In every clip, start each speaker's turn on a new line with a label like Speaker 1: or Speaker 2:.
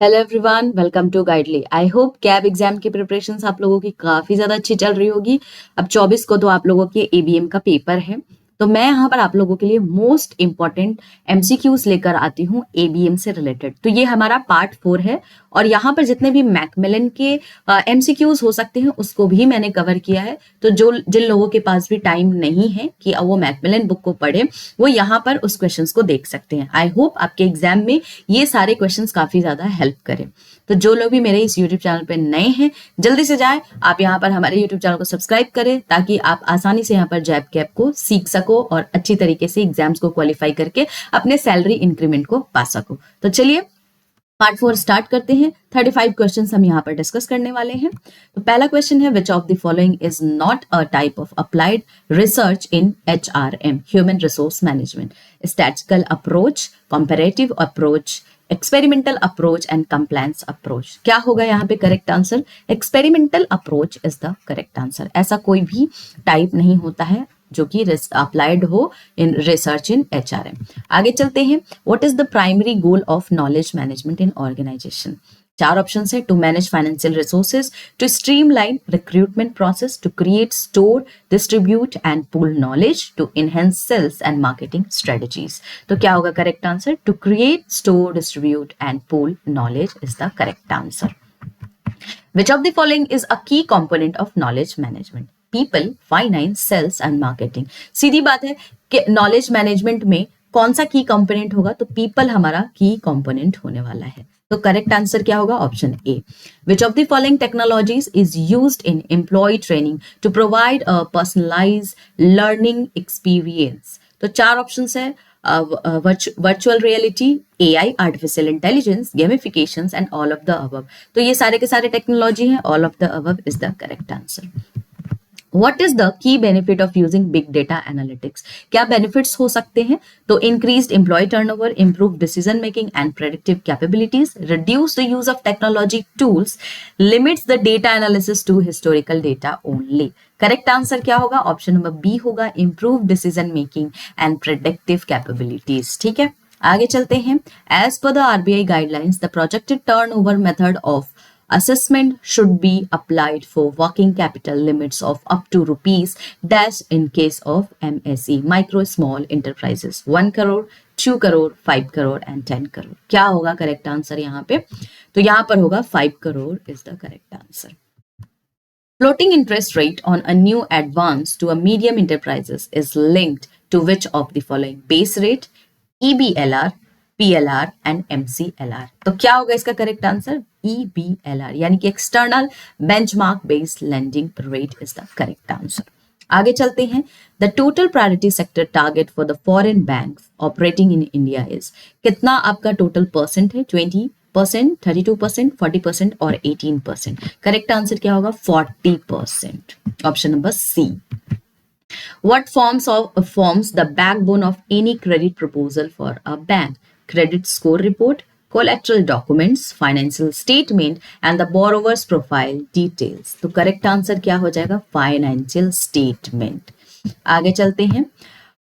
Speaker 1: Hello everyone, welcome to Guidely. I hope CAIIB exam की preparations आप लोगों की काफी ज्यादा अच्छी चल रही होगी। अब 24 को तो आप लोगों के एबीएम का पेपर है, तो मैं यहाँ पर आप लोगों के लिए मोस्ट इंपॉर्टेंट एमसीक्यूज लेकर आती हूँ एबीएम से रिलेटेड। तो ये हमारा पार्ट 4 है और यहाँ पर जितने भी मैकमिलन के एमसीक्यूज हो सकते हैं उसको भी मैंने कवर किया है। तो जो जिन लोगों के पास भी टाइम नहीं है कि वो मैकमिलन बुक को पढ़े, वो यहाँ पर उस क्वेश्चंस को देख सकते हैं। आई होप आपके एग्जाम में ये सारे क्वेश्चंस काफी ज्यादा हेल्प करें। तो जो लोग भी मेरे इस यूट्यूब चैनल पे नए हैं, जल्दी से जाएं, आप यहाँ पर हमारे यूट्यूब चैनल को सब्सक्राइब करें ताकि आप आसानी से यहाँ पर जैब कैब को सीख सको और अच्छी तरीके से एग्जाम्स को क्वालिफाई करके अपने सैलरी इंक्रीमेंट को पा सको। तो चलिए पार्ट 4 स्टार्ट करते हैं। 35 क्वेश्चंस हम यहाँ पर डिस्कस करने वाले हैं। तो पहला क्वेश्चन है, which of the following is not a type of applied research in HRM, human resource management? Statistical approach, comparative approach, experimental approach and compliance approach. क्या होगा यहाँ पे correct answer? Experimental approach is the correct answer. ऐसा कोई भी type नहीं होता है जो कि अप्लाइड हो इन रिसर्च इन एचआरएम। आगे चलते हैं। What is the primary goal of knowledge management in organization? चार ऑप्शन है। To manage financial resources, to streamline recruitment process, to create, store, distribute and pool knowledge, to enhance sales and marketing strategies. तो क्या होगा correct answer? To create, store, distribute and pool knowledge is the correct answer. Which of the following is a key component of knowledge management? People, finance, sales and marketing. सीधी बात है कि knowledge management में कौन सा की component होगा? तो people हमारा की कंपोनेंट होने वाला है। तो करेक्ट आंसर क्या होगा? Option A. Which of the following technologies is used in employ training to provide a personalise learning experience? तो चार ऑप्शन है। Virtual reality, AI, artificial intelligence, gamifications and all of the above. तो ये सारे के सारे टेक्नोलॉजी हैं। All of the above is the correct answer. What is the key benefit of using big data analytics? क्या benefits हो सकते हैं? तो increased employee turnover, improved decision making and predictive capabilities, reduce the use of technology tools, limits the data analysis to historical data only. Correct answer क्या होगा? Option number B होगा, improve decision making and predictive capabilities. ठीक है, आगे चलते हैं। As per the RBI guidelines, the projected turnover method of assessment should be applied for working capital limits of up to rupees dash in case of MSE, micro small enterprises, 1 crore, 2 crore, 5 crore and 10 crore। क्या होगा correct answer यहाँ पे? तो यहाँ पर होगा 5 crore is the correct answer। Floating interest rate on a new advance to a medium enterprises is linked to which of the following? Base rate, EBLR, PLR and MCLR। तो क्या होगा इसका करेक्ट आंसर? EBLR यानी कि external benchmark based lending rate is the correct answer. आगे चलते हैं। The total priority sector target for the foreign banks operating in India is? कितना आपका टोटल परसेंट है? 20%, 32%, 40% और 18%। करेक्ट आंसर क्या होगा? 40%। Option number C. What forms the backbone of any credit proposal for a bank? Credit score report, collateral documents, financial statement and the borrower's profile details। तो correct answer क्या हो जाएगा? Financial statement. आगे चलते हैं।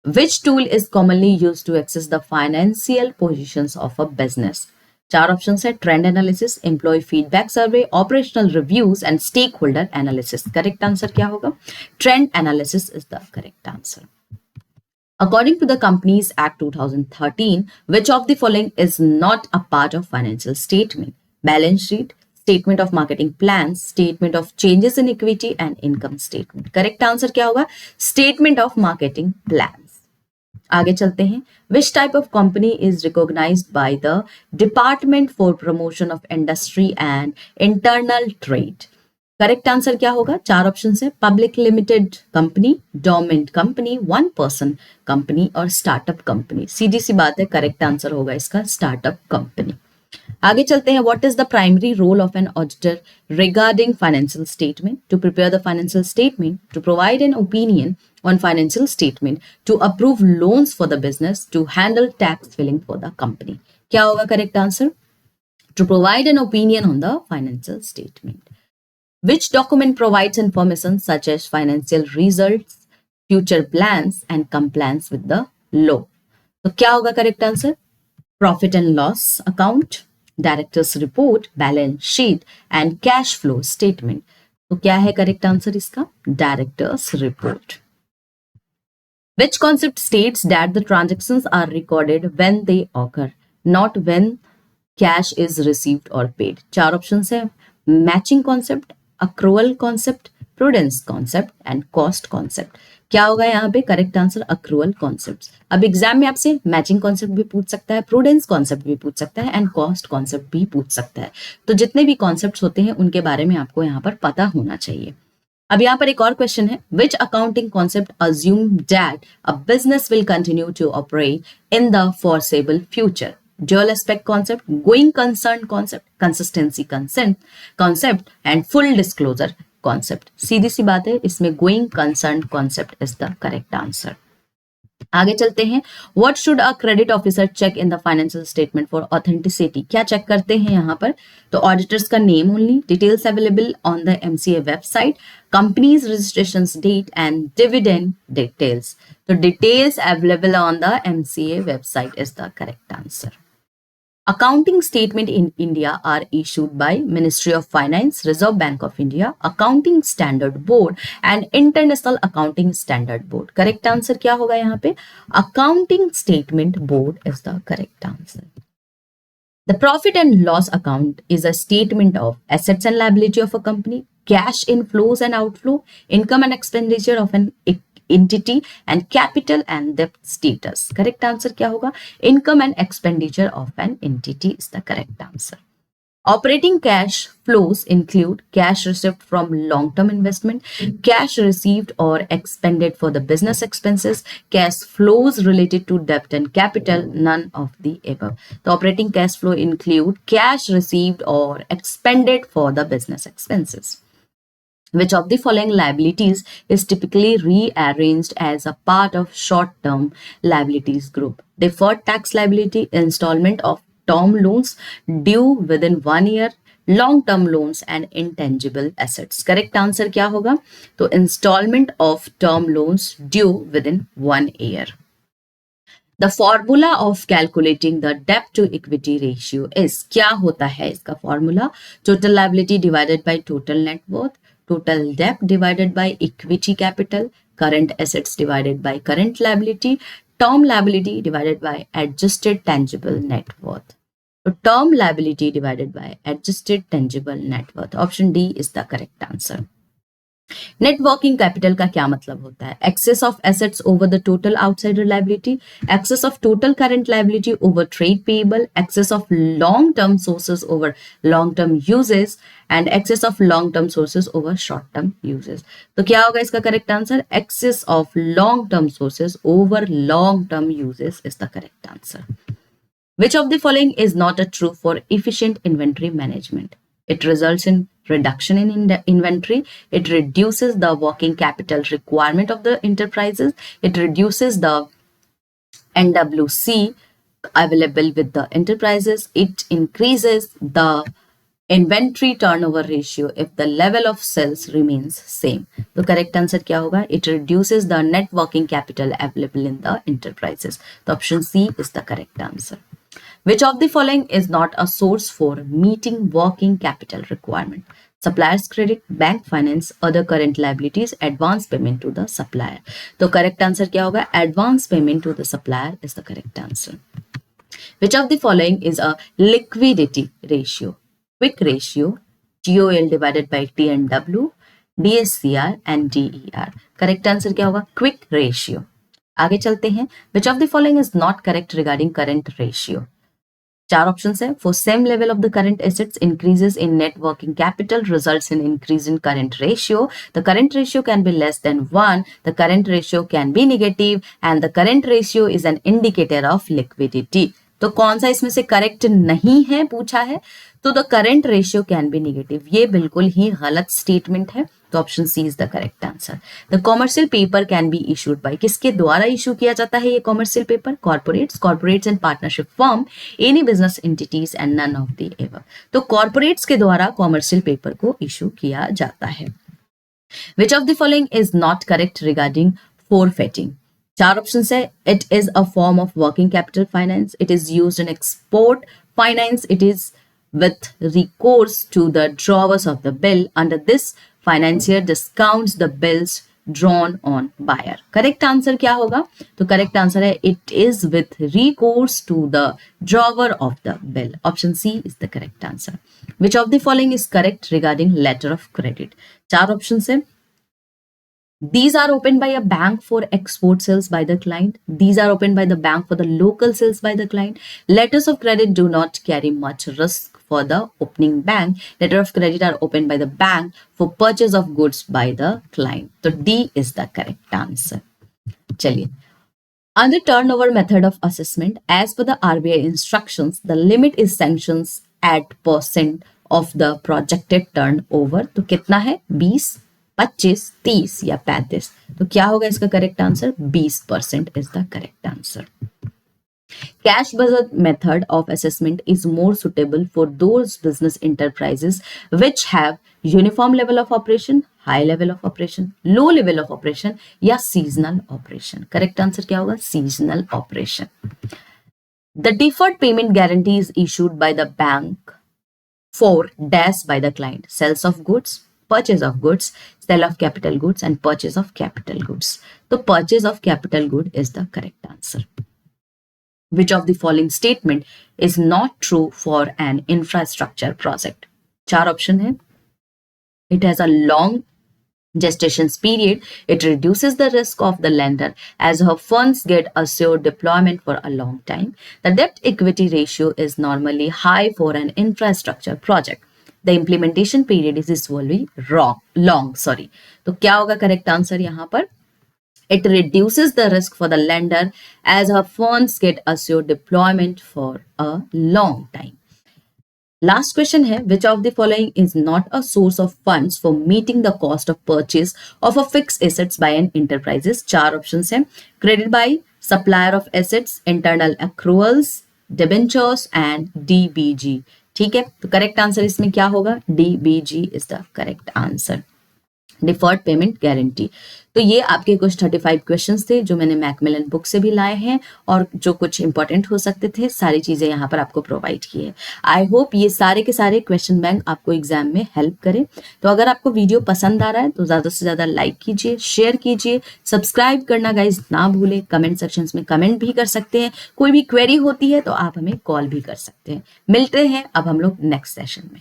Speaker 1: Which tool is commonly used to access the financial positions of a business? चार option है। Trend analysis, employ feedback survey, operational reviews and stakeholder analysis. Correct answer क्या होगा? Trend analysis is the correct answer. According to the Companies Act 2013, which of the following is not a part of financial statement? Balance sheet, statement of marketing plans, statement of changes in equity and income statement। Correct answer क्या होगा? Statement of marketing plans। आगे चलते हैं। Which type of company is recognized by the Department for Promotion of Industry and Internal Trade? Correct answer क्या होगा? चार option है। Public limited company, dormant company, one person company और startup company. सीधी सी बात है, करेक्ट आंसर होगा इसका स्टार्टअप कंपनी। आगे चलते हैं। What is the primary role of an auditor regarding financial statement? To prepare the financial statement, to provide an opinion on financial statement, to approve loans for the business, to handle tax filing for the company। क्या होगा correct answer? To provide an opinion on the financial statement। Which document provides information such as financial results, future plans and compliance with the law? तो क्या होगा correct answer? Profit and loss account, directors report, balance sheet and cash flow statement. तो क्या है correct answer इसका? Directors report. Which concept states that the transactions are recorded when they occur, not when cash is received or paid? चार options है, matching concept, accrual concept, prudence concept and cost concept. क्या होगा यहाँ पे correct answer? Accrual concept. अब exam में आपसे matching concept भी पूछ सकता है, प्रूडेंस कॉन्सेप्ट भी पूछ सकता है एंड कॉस्ट कॉन्सेप्ट भी पूछ सकता है। तो जितने भी कॉन्सेप्ट होते हैं उनके बारे में आपको यहाँ पर पता होना चाहिए। अब यहाँ पर एक और क्वेश्चन है, which accounting concept assume that a business will continue to operate in the foreseeable future? Dual aspect concept, going concern concept, consistency concept and full disclosure concept. सीधी सी बात है, इसमें going concern concept is the correct answer. आगे चलते हैं, what should a credit officer check in the financial statement for authenticity? क्या check करते हैं यहाँ पर? तो ऑडिटर्स का name only, details available on the MCA website, companies registration date and dividend details. तो details available on the MCA website is the correct answer. Accounting statement in India are issued by Ministry of Finance, Reserve Bank of India, Accounting Standard Board and International Accounting Standard Board. Correct answer क्या होगा यहाँ पे? Accounting Statement Board is the correct answer. The profit and loss account is a statement of assets and liability of a company, cash inflows and outflow, income and expenditure of an entity and capital and debt status. Correct answer क्या होगा? Income and expenditure of an entity is the correct answer. Operating cash flows include cash received from long-term investment, cash received or expended for the business expenses, cash flows related to debt and capital, none of the above. The operating cash flow include cash received or expended for the business expenses. Which of the following liabilities is typically rearranged as a part of short-term liabilities group? Deferred tax liability, installment of term loans due within 1 year, long-term loans and intangible assets. Correct answer क्या होगा? तो installment of term loans due within 1 year. The formula of calculating the debt to equity ratio is, क्या होता है इसका formula? Total liability divided by total net worth, total debt divided by equity capital, current assets divided by current liability, term liability divided by adjusted tangible net worth. So term liability divided by adjusted tangible net worth. Option D is the correct answer. Net working capital का क्या मतलब होता है? Excess of assets over the total outsider liability, excess of total current liability over trade payable, excess of long term sources over long term uses and excess of long term sources over short term uses. तो क्या होगा इसका correct answer? Excess of long term sources over long term uses is the correct answer. Which of the following is not a true for efficient inventory management? It results in reduction in inventory. It reduces the working capital requirement of the enterprises. It reduces the NWC available with the enterprises. It increases the inventory turnover ratio if the level of sales remains same. तो correct answer क्या होगा? It reduces the net working capital available in the enterprises. So option C is the correct answer. Which of the following is not a source for meeting working capital requirement? Supplier's credit, bank finance, other current liabilities, advance payment to the supplier. तो correct answer क्या होगा? Advance payment to the supplier is the correct answer. Which of the following is a liquidity ratio? Quick ratio, GOL divided by TNW, DSCR and DER. Correct answer क्या होगा? Quick ratio. आगे चलते हैं, which of the following is not correct regarding current ratio? चार options है, for same level of the current assets increases in net working capital results in increase in current ratio, the current ratio can be less than 1, the current ratio can be negative and the current ratio is an indicator of liquidity. तो कौन सा इसमें से correct नहीं है पूछा है, तो the current ratio can be negative, ये बिल्कुल ही गलत स्टेटमेंट है, तो option C is the correct answer. The commercial paper can be issued by, किसके द्वारा इशू किया जाता है ये commercial paper? Corporates and partnership firm, any business entities and none of the above. तो कॉर्पोरेट्स के द्वारा कॉमर्शियल पेपर को इशू किया जाता है। Which of the following is not correct regarding फॉरफेटिंग? चार ऑप्शन है, it is a form of working capital finance, it is used in export finance, it is with recourse to the drawers of the bill. Under this, financier discounts the bills drawn on buyer. Correct answer क्या होगा? तो correct answer है it is with recourse to the drawer of the bill. Option C is the correct answer. Which of the following is correct regarding letter of credit? चार option है. These are opened by a bank for export sales by the client. These are opened by the bank for the local sales by the client. Letters of credit do not carry much risk for the opening bank. Letter of credit are opened by the bank for purchase of goods by the client. So D is the correct answer. चलिए, under turnover method of assessment, as per the RBI instructions, the limit is sanctions at percent of the projected turnover. तो कितना है? 20, 25, 30 या 35. तो क्या होगा इसका correct answer? 20% is the correct answer. Cash budget method of assessment is more suitable for those business enterprises which have uniform level of operation, high level of operation, low level of operation या seasonal operation. Correct answer क्या होगा? Seasonal operation. The deferred payment guarantee is issued by the bank for dash by the client: sales of goods, purchase of goods, sale of capital goods, and purchase of capital goods. So purchase of capital good is the correct answer. Which of the following statement is not true for an infrastructure project? चार option है. It has a long gestation period. It reduces the risk of the lender as her funds get assured deployment for a long time. The debt equity ratio is normally high for an infrastructure project. The implementation period is usually long. तो क्या होगा correct answer यहाँ पर? It reduces the risk for the lender as her funds get assured deployment for a long time. Last question है, which of the following is not a source of funds for meeting the cost of purchase of a fixed assets by an enterprises? चार options है. Credit by supplier of assets, internal accruals, debentures and DBG. ठीक है, तो correct answer इसमें क्या होगा? DBG is the correct answer. Deferred payment guarantee. तो ये आपके कुछ 35 क्वेश्चंस थे जो मैंने मैकमिलन बुक से भी लाए हैं और जो कुछ इंपॉर्टेंट हो सकते थे, सारी चीजें यहाँ पर आपको प्रोवाइड की है. आई होप ये सारे के सारे क्वेश्चन बैंक आपको एग्जाम में हेल्प करें. तो अगर आपको वीडियो पसंद आ रहा है तो ज्यादा से ज्यादा लाइक कीजिए, शेयर कीजिए, सब्सक्राइब करना गाइज ना भूलें. कमेंट सेक्शन में कमेंट भी कर सकते हैं. कोई भी क्वेरी होती है तो आप हमें कॉल भी कर सकते हैं. मिलते हैं अब हम लोग नेक्स्ट सेशन में.